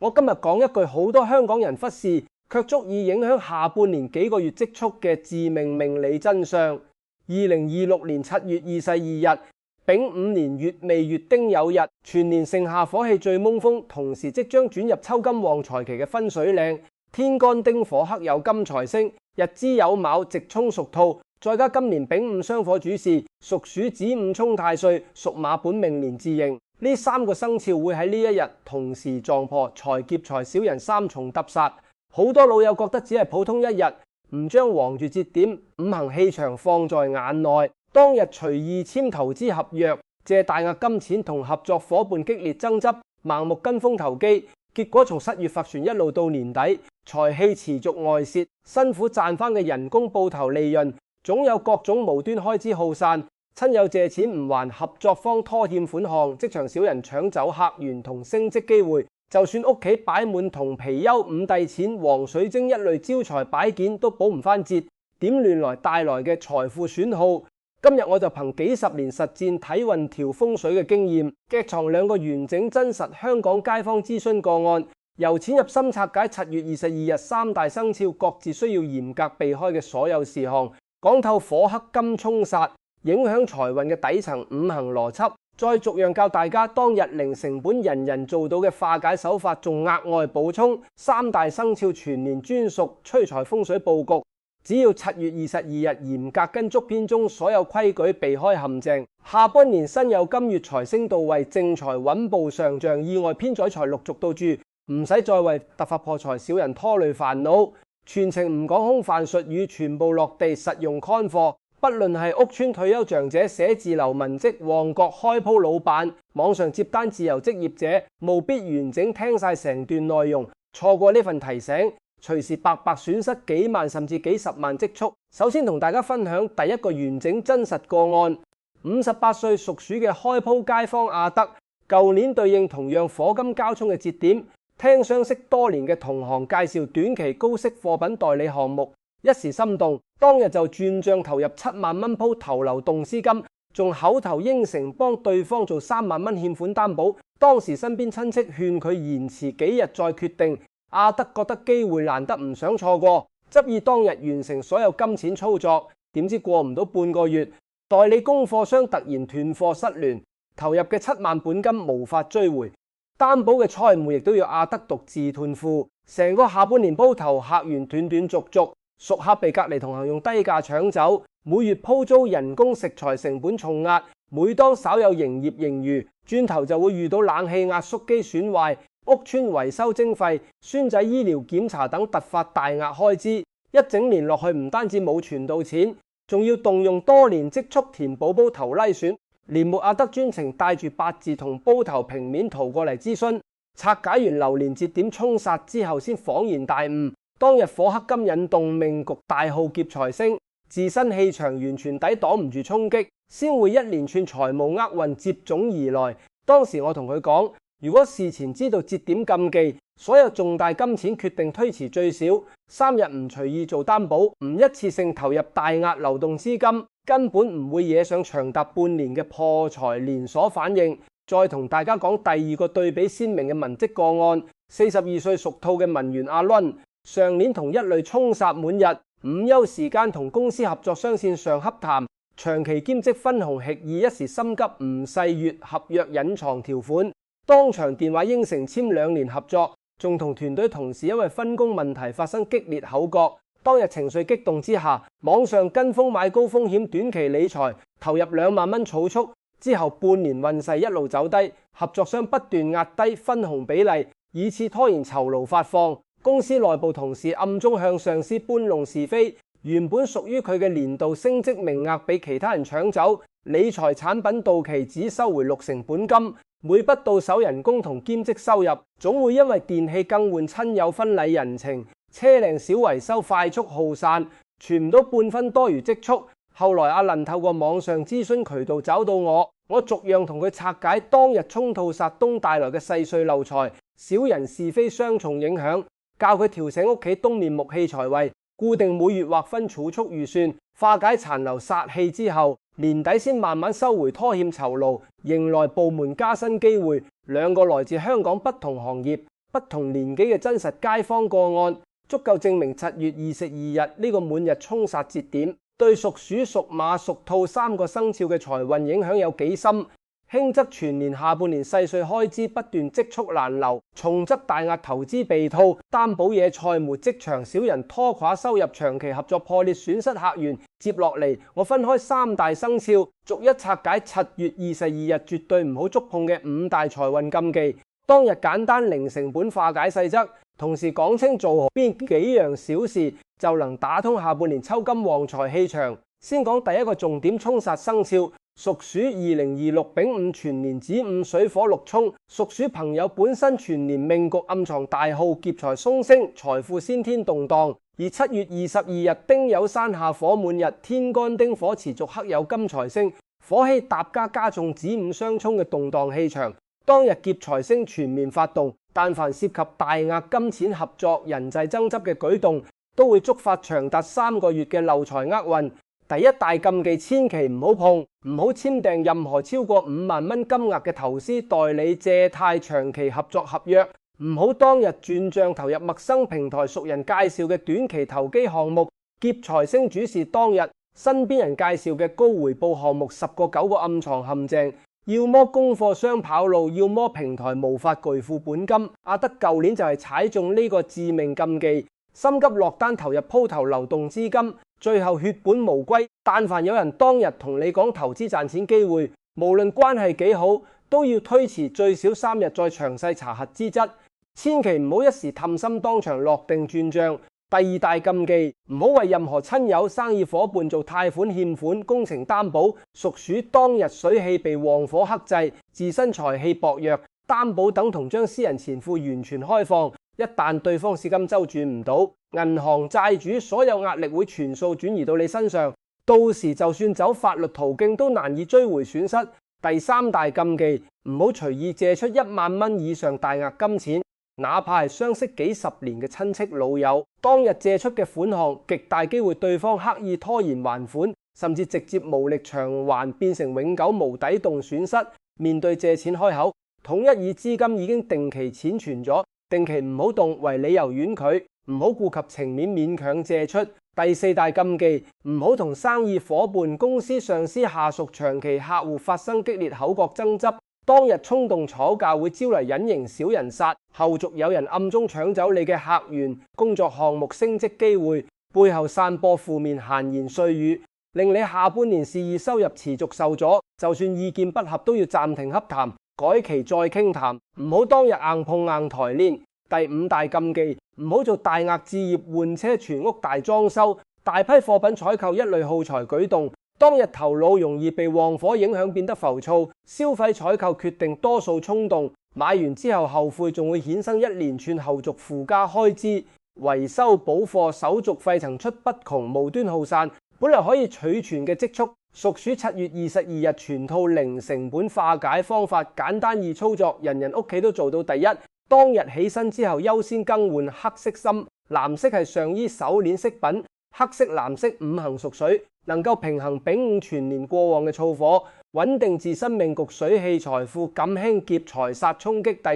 我今日講一句好多香港人忽視，卻足以影響下半年幾個月積蓄嘅致命命理真相。2026年7月22日，丙午年乙未月丁酉日，全年盛夏火氣最懵峰，同時即將轉入秋金旺財期嘅分水嶺。天干丁火克有金財星，日支酉卯直衝屬兔，再加今年丙午雙火主事，屬鼠子午衝太歲，屬馬本命年自刑。呢3個生肖會喺呢一日同時撞破財劫財小人3重突殺。好多老友覺得只係普通一日，唔將黃住節點、五行氣場放在眼內，當日隨意簽投資合約，借大額金錢同合作夥伴激烈爭執，盲目跟風投機，結果從7月發船一路到年底，財氣持續外泄，辛苦賺翻嘅人工報酬利潤，總有各種無端開支耗散，親友借錢唔還，合作方拖欠款項，職場小人搶走客源同升職機會，就算屋企擺滿銅貔貅、五帝錢、黃水晶一類招財擺件都補唔翻節，點亂來帶來嘅財富損耗。今日我就憑幾十年實戰睇運調風水嘅經驗，夾藏2個完整真實香港街坊諮詢個案，由淺入深拆解7月22日3大生肖各自需要嚴格避開嘅所有事項，講透火克金衝殺影響財運嘅底層五行邏輯，再逐樣教大家當日零成本人人做到嘅化解手法，仲額外補充3大生肖全年專屬催財風水佈局。只要7月22日嚴格跟足篇中所有規矩，避開陷阱，下半年辛酉金月財星到位，正財穩步上漲，意外偏財陸續到住，唔使再為突發破財小人拖累煩惱。全程唔講空泛術語，全部落地實用乾貨。不論係屋邨退休長者、寫字樓文職、旺角開鋪老闆、網上接單自由職業者，務必完整聽晒成段內容，錯過呢份提醒，隨時白白損失幾萬甚至幾十萬積蓄。首先同大家分享第一個完整真實個案，58歲屬鼠嘅開鋪街坊阿德，舊年對應同樣火金交沖嘅節點，聽相識多年嘅同行介紹短期高息貨品代理項目，一時心動，當日就轉賬投入7萬蚊鋪頭流動資金，仲口頭應承幫對方做3萬蚊欠款擔保。當時身邊親戚勸佢延遲幾日再決定，阿德覺得機會難得，唔想錯過，執意當日完成所有金錢操作。點知過唔到半個月，代理供貨商突然斷貨失聯，投入嘅7萬本金無法追回，擔保嘅債務亦都要阿德獨自斷付。成個下半年鋪頭客源斷斷續續，熟客被隔離同行用低價搶走，每月鋪租、人工、食材成本重壓，每當稍有營業盈餘，轉頭就會遇到冷氣壓縮機損壞、屋邨維修徵費、孫仔醫療檢查等突發大額開支，一整年落去唔單止冇存到錢，仲要動用多年積蓄填補煲頭拉損。年末阿德專程帶住八字同煲頭平面圖過嚟諮詢，拆解完流年節點衝殺之後，先恍然大悟。當日火克金引動命局大耗劫財星，自身氣場完全抵擋唔住衝擊，先會一連串財務厄運接踵而來。當時我同佢講，如果事前知道節點禁忌，所有重大金錢決定推遲最少3日，唔隨意做擔保，唔一次性投入大額流動資金，根本唔會惹上長達半年嘅破財連鎖反應。再同大家講第二個對比鮮明嘅文職個案，42歲屬兔嘅文員阿倫，上年同一類衝殺滿日，午休時間同公司合作商線上洽談，長期兼職分紅協議，一時心急唔細閱合約隱藏條款，當場電話應承簽2年合作，仲同團隊同事因為分工問題發生激烈口角。當日情緒激動之下，網上跟風買高風險短期理財，投入2萬蚊儲蓄，之後半年運勢一路走低，合作商不斷壓低分紅比例，以此拖延酬勞發放。公司內部同事暗中向上司搬弄是非，原本屬於佢嘅年度升職名額被其他人搶走，理財產品到期只收回60%本金，每筆到手人工同兼職收入，總會因為電器更換、親友婚禮人情、車輛小維修快速耗散，存唔到半分多餘積蓄。後來阿倫透過網上諮詢渠道找到我逐樣同佢拆解當日沖兔殺冬帶來嘅細碎漏財、小人是非雙重影響，教佢調整屋企東面木氣財位，固定每月劃分儲蓄預算，化解殘留煞氣之後，年底先慢慢收回拖欠酬勞，迎來部門加薪機會。2個來自香港不同行業，不同年紀嘅真實街坊個案，足夠證明7月22日呢個滿日衝殺節點對屬鼠、屬馬、屬兔3個生肖嘅財運影響有幾深。輕則全年下半年細碎開支不斷積蓄難留，重則大額投資被套，擔保嘢賽沒，職場小人拖垮收入，長期合作破裂，損失客源。接落嚟，我分開3大生肖，逐一拆解7月22日絕對唔好觸碰嘅5大財運禁忌。當日簡單零成本化解細則，同時講清做好邊幾樣小事就能打通下半年抽金旺財氣場。先講第一個重點衝殺生肖。屬鼠2026丙午全年子午水火六衝，屬鼠朋友本身全年命局暗藏大耗，劫財鬆星，財富先天動盪。而7月22日丁酉山下火滿日，天干丁火持續克有金財星，火氣疊加重子午相衝嘅動盪氣場。當日劫財星全面發動，但凡涉及大額金錢合作、人際爭執嘅舉動，都會觸發長達3個月嘅漏財厄運。第一大禁忌，千祈唔好碰，唔好簽訂任何超過5萬蚊金額嘅投資、代理、借貸、長期合作合約，唔好當日轉賬投入陌生平台、熟人介紹嘅短期投機項目。劫財星主事當日，身邊人介紹嘅高回報項目10個9個暗藏陷阱，要麼供貨商跑路，要麼平台無法巨富本金。阿德舊年就係踩中呢個致命禁忌，心急落單投入鋪頭流動資金，最後血本無歸。但凡有人當日同你講投資賺錢機會，無論關係幾好，都要推遲最少3日再詳細查核資質，千祈唔好一時氹心當場落定轉賬。第二大禁忌，唔好為任何親友、生意夥伴做貸款、欠款、工程擔保。屬鼠當日水氣被旺火克制，自身財氣薄弱，擔保等同將私人錢庫完全開放。一旦對方資金周轉唔到，銀行債主所有壓力會全數轉移到你身上，到時就算走法律途徑都難以追回損失。第三大禁忌，唔好隨意借出1萬蚊以上大額金錢，哪怕係相識幾十年嘅親戚老友，當日借出嘅款項極大機會對方刻意拖延還款，甚至直接無力償還，變成永久無底洞損失。面對借錢開口，統一以資金已經定期錢存咗，定期唔好動為理由婉拒，唔好顧及情面勉強借出。第四大禁忌，唔好同生意夥伴、公司上司、下屬、長期客戶發生激烈口角爭執。當日衝動吵架會招嚟隱形小人煞，後續有人暗中搶走你嘅客源、工作項目、升職機會，背後散播負面閒言碎語，令你下半年事業收入持續受阻。就算意見不合都要暫停洽談，改期再傾談，唔好當日硬碰硬台練。第五大禁忌，唔好做大額置業、換車、全屋大裝修、大批貨品採購一類耗財舉動。當日頭腦容易被旺火影響，變得浮躁，消費採購決定多數衝動，買完之後後悔，仲會衍生一連串後續附加開支，維修補貨、手續費層出不窮，無端耗散本來可以取存嘅積蓄。屬鼠7月22日全套零成本化解方法，簡單易操作，人人屋企都做到第一。當日起身之後優先更換黑色芯，藍色係上衣手鏈飾品，黑色藍色五行屬水，能夠平衡丙午全年過旺嘅燥火，穩定自身命局，水氣財富，減輕劫財煞衝擊。第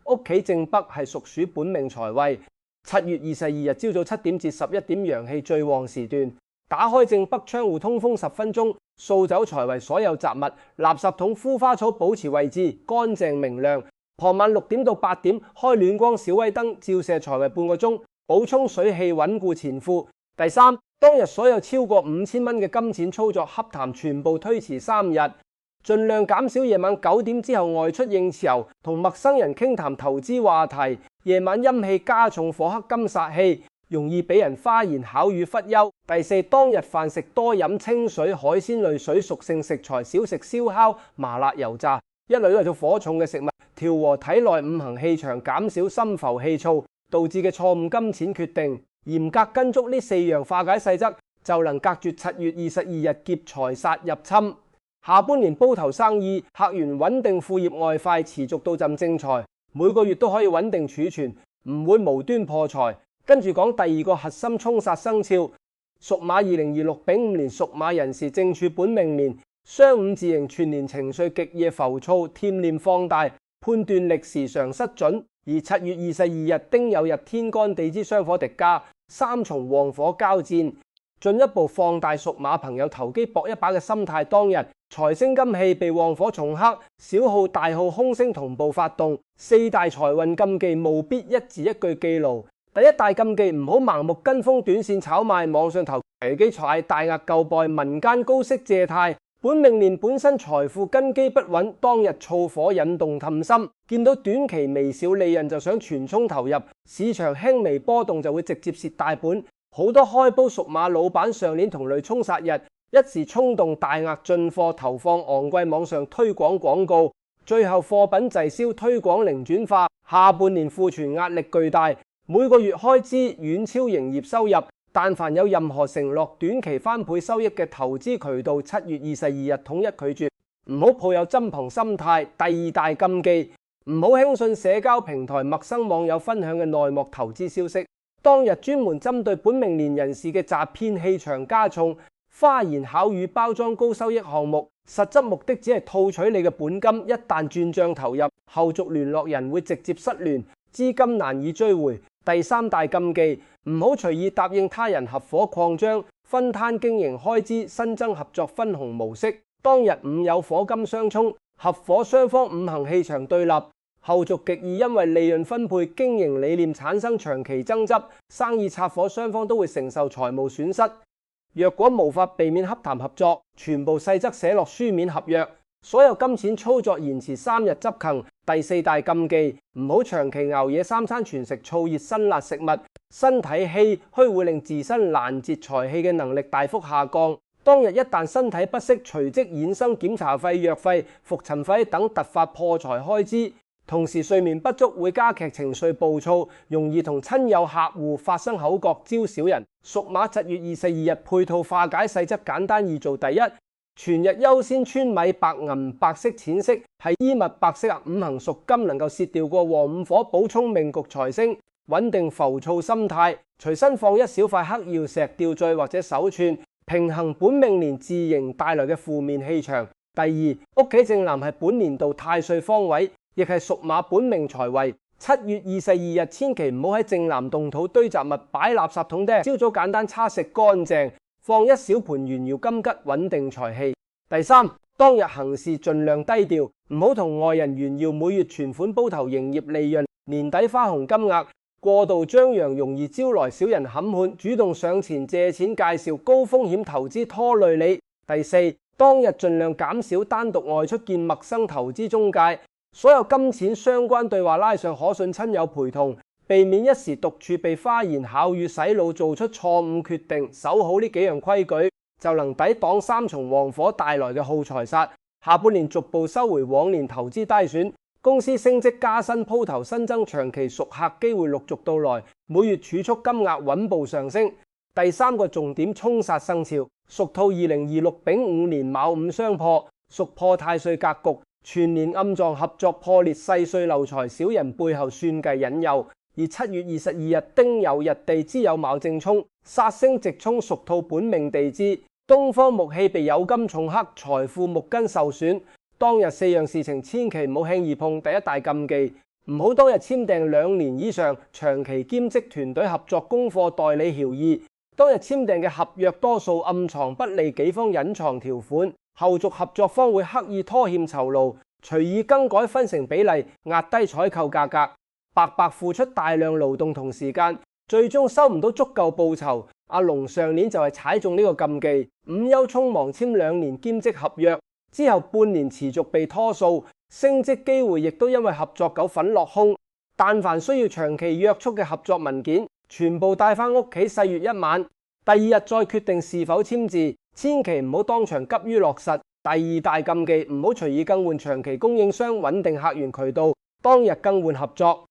二，屋企正北係屬鼠本命財位，7月22日朝早7點至11點陽氣最旺時段，打開正北窗戶通風10分鐘，掃走財位所有雜物，垃圾桶、枯花草保持位置乾淨明亮。傍晚6點到8點開暖光小威燈照射財位半個鐘，補充水氣，穩固錢庫。第三，當日所有超過5000蚊嘅金錢操作洽談全部推遲3日，盡量減少夜晚9點之後外出應酬，同陌生人傾談投資話題。夜晚陰氣加重，火克金煞氣，容易俾人花言巧語忽悠。第四，當日飯食多飲清水、海鮮類水屬性食材，少食燒烤、麻辣油炸，一類都係做火重嘅食物，調和體內五行氣場，減少心浮氣躁導致嘅錯誤金錢決定。嚴格跟足呢4樣化解細則，就能隔絕7月22日劫財煞入侵。下半年煲頭生意，客源穩定，副業外快，持續到陣正財，每個月都可以穩定儲存，唔會無端破財。跟住講第二個核心衝殺生肖，屬馬2026丙午年屬馬人士正處本命年，雙午自刑，全年情緒極夜浮躁，添念放大，判斷力時常失準，而7月22日丁酉日天干地支雙火疊加，3重旺火交戰，進一步放大屬馬朋友投機搏一把嘅心態。當日財星金氣被旺火重克，小耗大耗空星同步發動，4大財運禁忌務必一字一句記牢。第一大禁忌，唔好盲目跟風短線炒賣，網上投機踩大額舊幣，民間高息借貸。本命年本身財富根基不穩，當日燥火引動氹心，見到短期微小利潤就想全衝投入，市場輕微波動就會直接蝕大本。好多開煲屬馬老闆上年同類衝殺日，一時衝動大額進貨，投放昂貴網上推廣廣告，最後貨品滯銷，推廣零轉化，下半年庫存壓力巨大，每個月開支遠超營業收入。但凡有任何承諾短期翻倍收益嘅投資渠道，7月22日統一拒絕，唔好抱有珍憑心態。第二大禁忌，唔好輕信社交平台陌生網友分享嘅內幕投資消息。當日專門針對本命年人士嘅詐騙氣場加重，花言巧語包裝高收益項目，實質目的只係套取你嘅本金，一旦轉賬投入，後續聯絡人會直接失聯，資金難以追回。第三大禁忌，唔好隨意答應他人合夥擴張、分攤經營開支、新增合作分紅模式。當日午有火金相沖，合夥雙方五行氣場對立，後續極易因為利潤分配、經營理念產生長期爭執，生意拆夥雙方都會承受財務損失。若果無法避免洽談合作，全部細則寫落書面合約。所有金錢操作延遲3日執行。第四大禁忌，唔好長期熬夜3餐全食燥熱辛辣食物，身體氣虛會令自身攔截財氣嘅能力大幅下降。當日一旦身體不適，隨即衍生檢查費、藥費、復診費等突發破財開支。同時睡眠不足會加劇情緒暴躁，容易同親友客戶發生口角，招小人。屬馬7月22日配套化解細則簡單易做。第一，全日優先穿米、白銀、白色、淺色係衣物白色五行屬金，能夠攝掉過旺午火，補充命局財星，穩定浮躁心態。隨身放一小塊黑曜石吊墜或者手串，平衡本命年自刑帶來嘅負面氣場。第二，屋企正南係本年度太歲方位，亦係屬馬本命財位。7月22日千祈唔好喺正南動土堆雜物、擺垃圾桶釘。朝早簡單擦拭乾淨，放一小盤炫耀金桔，穩定財氣。第三，當日行事盡量低調，唔好同外人炫耀每月存款煲頭營業利潤、年底花紅金額，過度張揚容易招來小人冚盤，主動上前借錢介紹高風險投資拖累你。第四，當日盡量減少單獨外出見陌生投資中介，所有金錢相關對話拉上可信親友陪同，避免一時獨處被花言巧語洗腦，做出錯誤決定。守好呢幾樣規矩，就能抵擋3重旺火帶來嘅耗財煞。下半年逐步收回往年投資低損，公司升職加薪鋪頭新增長期熟客機會陸續到來，每月儲蓄金額穩步上升。第三個重點，沖殺生肖屬兔2026丙午年卯午相破，屬破太歲格局，全年暗撞合作破裂，細碎漏財，小人背後算計引誘。而7月22日丁酉日地支有卯正沖，殺星直沖屬兔本命地支，東方木氣被酉金重克，財富木根受損。當日4樣事情千祈唔好輕易碰。第一大禁忌，唔好當日簽訂2年以上長期兼職團隊合作供貨代理協議。當日簽訂嘅合約多數暗藏不利己方隱藏條款，後續合作方會刻意拖欠酬勞，隨意更改分成比例，壓低採購價格，白白付出大量勞動同時間，最終收唔到足夠報酬。阿龍上年就係踩中呢個禁忌，午休匆忙簽2年兼職合約，之後半年持續被拖數，升職機會亦都因為合作狗粉落空。但凡需要長期約束嘅合作文件，全部帶返屋企細閱一晚，第二日再決定是否簽字，千祈唔好當場急於落實。第二大禁忌，唔好隨意更換長期供應商，穩定客源渠道，當日更換合作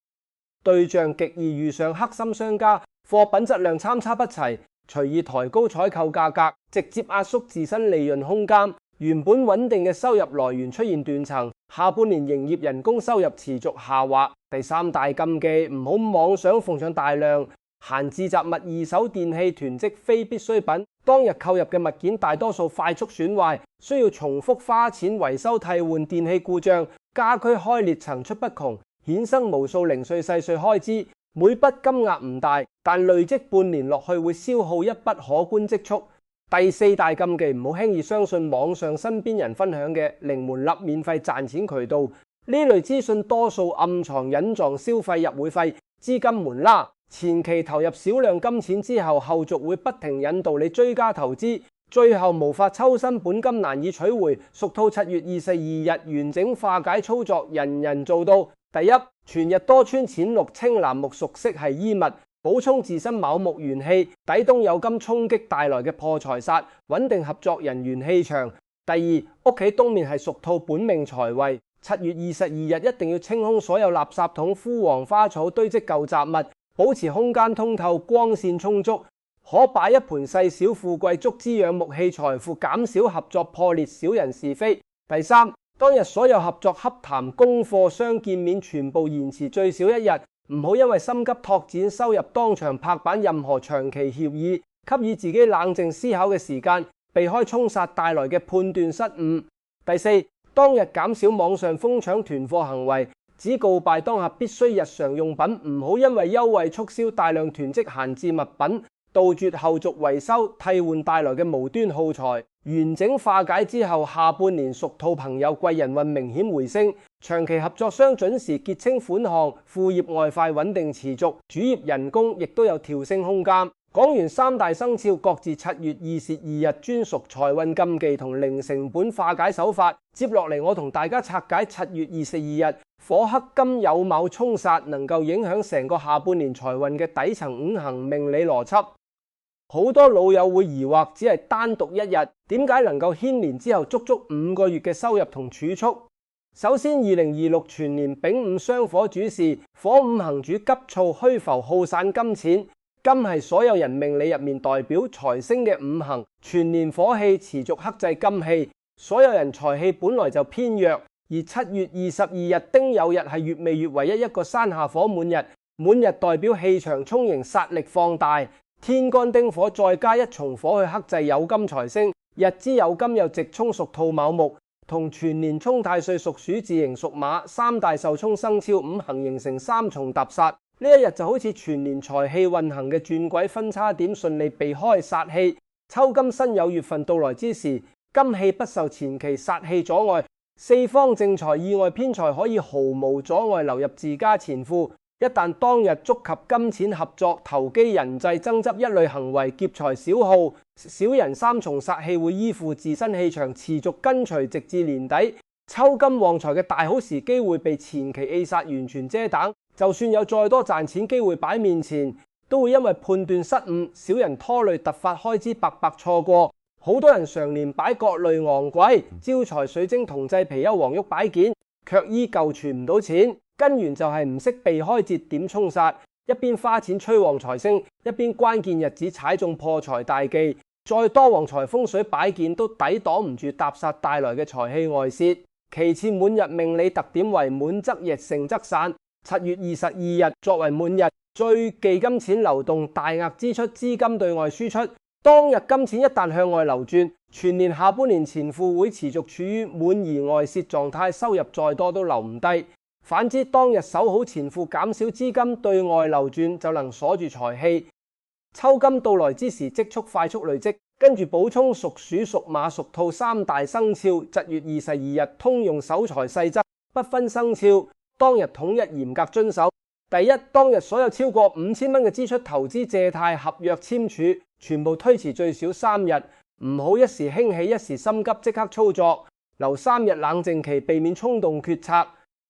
對象極易遇上黑心商家，貨品質量參差不齊，隨意抬高採購價格，直接壓縮自身利潤空間，原本穩定嘅收入來源出現斷層，下半年營業人工收入持續下滑。第三大禁忌，唔好妄想奉上大量閒置雜物、二手電器囤積非必需品，當日購入嘅物件大多數快速損壞，需要重複花錢維修替換，電器故障、家居開裂層出不窮。衍生無數零碎細碎開支，每筆金額唔大，但累積半年落去會消耗一筆可觀積蓄。第四大禁忌，唔好輕易相信網上身邊人分享嘅零門檻免費賺錢渠道，呢類資訊多數暗藏隱藏消費入會費、資金門啦，前期投入少量金錢之後，後續會不停引導你追加投資，最後無法抽身，本金難以取回。屬兔7月22日完整化解操作，人人做到。第一，全日多穿淺綠、青藍木屬色係衣物，補充自身卯木元氣，抵東酉金衝擊帶來嘅破財煞，穩定合作人緣氣場。第二，屋企東面係屬兔本命財位，7月22日一定要清空所有垃圾桶、枯黃花草、堆積舊雜物，保持空間通透、光線充足，可擺一盤細小富貴，足之養木氣財富，減少合作破裂、小人是非。第三，當日所有合作洽談、供貨商見面全部延遲最少一日。唔好因為心急拓展收入，當場拍板任何長期協議，給予自己冷靜思考嘅時間，避開衝殺帶來嘅判斷失誤。第四，當日減少網上瘋搶囤貨行為，只告敗當下必須日常用品，唔好因為優惠促銷大量囤積閒置物品，杜絕後續維修替換帶來嘅無端耗財。完整化解之後，下半年屬兔朋友貴人運明顯回升，長期合作商準時結清款項，副業外快穩定持續，主業人工亦都有調升空間。講完三大生肖各自7月22日專屬財運禁忌同零成本化解手法，接落嚟我同大家拆解7月22日火克金酉卯衝殺能夠影響成個下半年財運嘅底層五行命理邏輯。好多老友會疑惑，只係單獨一日，點解能夠牽連之後足足5個月嘅收入同儲蓄？首先，2026全年丙午雙火主事，火五行主急躁虛浮耗散金錢，金係所有人命理入面代表財星嘅五行，全年火氣持續克制金氣，所有人財氣本來就偏弱，而7月22日丁酉日係月尾月唯一一個山下火滿日，滿日代表氣場充盈，殺力放大。天干丁火再加一重火去克制酉金財星，日支酉金又直衝屬兔卯木，同全年沖太歲屬鼠、自刑屬馬三大受沖生肖五行形成三重搭煞。呢一日就好似全年財氣運行嘅轉軌分叉點，順利避開煞氣。抽金辛酉月份到來之時，金氣不受前期煞氣阻礙，四方正財意外偏財可以毫無阻礙流入自家錢庫。一旦當日觸及金錢合作、投機人際、爭執一類行為，劫財小耗，小人三重煞氣會依附自身氣場持續跟隨，直至年底。抽金旺財嘅大好時機會被前期 A 煞完全遮擋，就算有再多賺錢機會擺面前，都會因為判斷失誤、小人拖累突發開支白白錯過。好多人常年擺各類昂貴招財水晶、銅製貔貅、黃玉擺件，卻依舊存唔到錢。根源就係唔識避開節點衝殺，一邊花錢催旺財星，一邊關鍵日子踩中破財大忌。再多旺財風水擺件都抵擋唔住搭煞帶來嘅財氣外泄。其次，滿日命理特點為滿則溢，盛則散。7月22日作為滿日，最忌金錢流動，大額支出，資金對外輸出。當日金錢一旦向外流轉，全年下半年錢庫會持續處於滿而外泄狀態，收入再多都留唔低。反之，當日守好錢庫，減少資金對外流轉，就能鎖住財氣。抽金到來之時，積蓄快速累積，跟住補充屬鼠、屬馬、屬兔三大生肖。7月22日通用守財細則，不分生肖，當日統一嚴格遵守。第一，當日所有超過5000蚊嘅支出、投資、借貸、合約簽署，全部推遲最少3日，唔好一時興起、一時心急即刻操作，留3日冷靜期，避免衝動決策。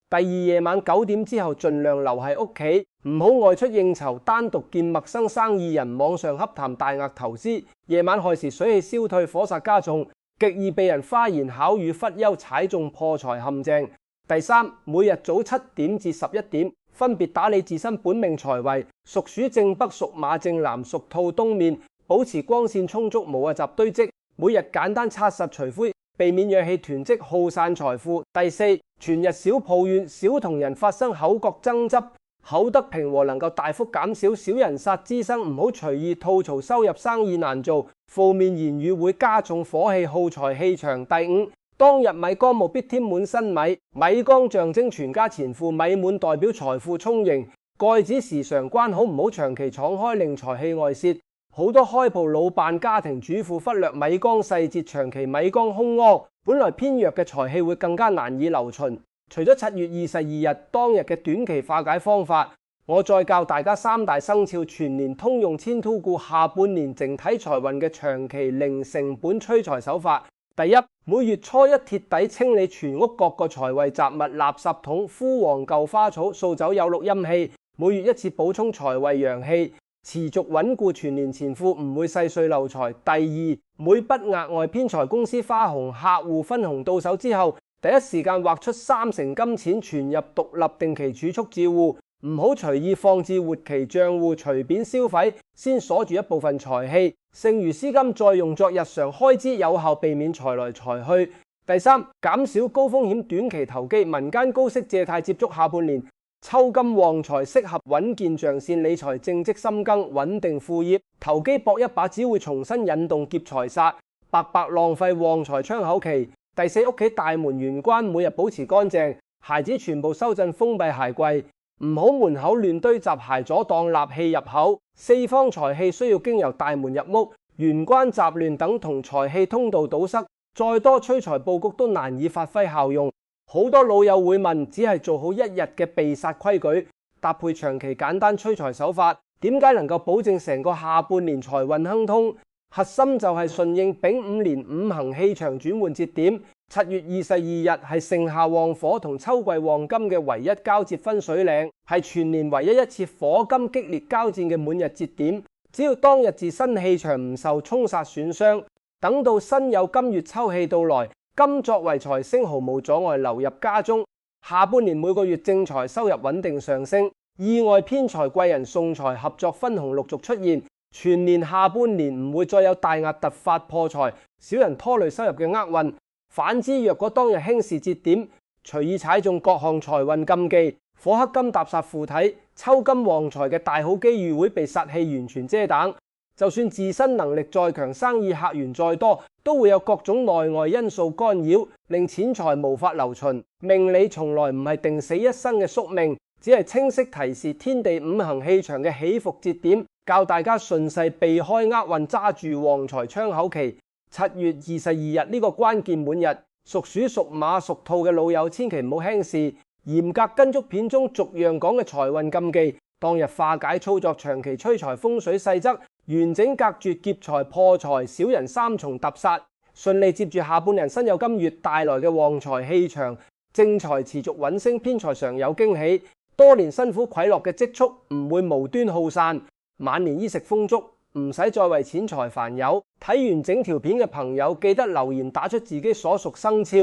第二，夜晚9點之後盡量留喺屋企，唔好外出應酬，單獨見陌生生意人，網上洽談大額投資。夜晚亥時水氣消退，火煞加重，極易被人花言巧語忽悠，踩中破財陷阱。第三，每日早7點至11點，分別打理自身本命財位，屬鼠正北、屬馬正南、屬兔東面，保持光線充足，無惡習堆積。每日簡單擦實除灰，避免陽氣囤積耗散財富。第四，全日少抱怨，少同人發生口角爭執，口德平和能夠大幅減少小人煞滋生，唔好隨意吐槽收入生意難做，負面言語會加重火氣耗財氣場。第五，當日米缸務必添滿新米，米缸象徵全家錢庫，米滿代表財富充盈。蓋子時常關好，唔好長期敞開令財氣外泄。好多開鋪老闆、家庭主婦忽略米缸細節，長期米缸空屙，本來偏弱嘅財氣會更加難以留存。除咗7月22日當日嘅短期化解方法，我再教大家3大生肖全年通用千禱庫下半年整體財運嘅長期零成本催財手法。第一，每月初一徹底清理全屋各個財位雜物、垃圾桶，枯黃舊花草，掃走有祿陰氣。每月一次補充財位陽氣，持續穩固全年錢庫，唔會細碎漏財。第二，每筆額外偏財公司花紅、客戶分紅到手之後，第一時間劃出30%金錢存入獨立定期儲蓄賬戶，唔好隨意放置活期賬戶，隨便消費，先鎖住一部分財氣，剩餘資金再用作日常開支，有效避免財來財去。第三，減少高風險短期投機，民間高息借貸接觸下半年抽金旺財，適合穩健長線理財，正積深耕，穩定副業。投機搏一把只會重新引動劫財煞，白白浪費旺財窗口期。第四，屋企大門玄關每日保持乾淨，鞋子全部收進封閉鞋櫃，唔好門口亂堆雜鞋阻擋納氣入口。四方財氣需要經由大門入屋，玄關雜亂等同財氣通道堵塞，再多催財佈局都難以發揮效用。好多老友會問，只係做好一日嘅避煞規矩，搭配長期簡單催財手法，點解能夠保證成個下半年財運亨通？核心就係順應丙午年五行氣場轉換節點。7月22日係盛夏旺火同秋季旺金嘅唯一交接分水嶺，係全年唯一一次火金激烈交戰嘅滿日節點。只要當日自身氣場唔受沖殺損傷，等到辛酉金月秋氣到來，金作為財星毫無阻礙流入家中。下半年每個月正財收入穩定上升，意外偏財貴人送財合作分紅陸續出現。全年下半年唔會再有大額突發破財、小人拖累收入嘅厄運。反之，若果當日輕視節點，隨意踩中各項財運禁忌，火克金搭煞附體，抽金旺財嘅大好機遇會被煞氣完全遮擋。就算自身能力再強，生意客源再多，都會有各種內外因素干擾，令錢財無法留存。命理從來唔係定死一生嘅宿命，只係清晰提示天地五行氣場嘅起伏節點，教大家順勢避開厄運，揸住旺財窗口期。7月22日呢個關鍵滿日，屬鼠、屬馬、屬兔嘅老友千祈唔好輕視，嚴格跟足片中逐樣講嘅財運禁忌，當日化解操作長期催財風水細則，完整隔絕劫財破財、小人3重突煞，順利接住下半年辛酉金月帶來嘅旺財氣場，正財持續穩升，偏財常有驚喜，多年辛苦賄賂嘅積蓄唔會無端耗散，晚年衣食豐足。唔使再為錢財煩憂。睇完整條片嘅朋友，記得留言打出自己所屬生肖，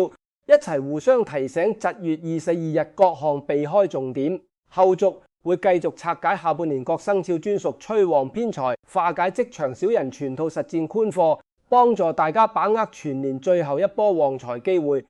一齊互相提醒7月22日各項避開重點。後續會繼續拆解下半年各生肖專屬催旺偏財、化解職場小人全套實戰寬課，幫助大家把握全年最後一波旺財機會。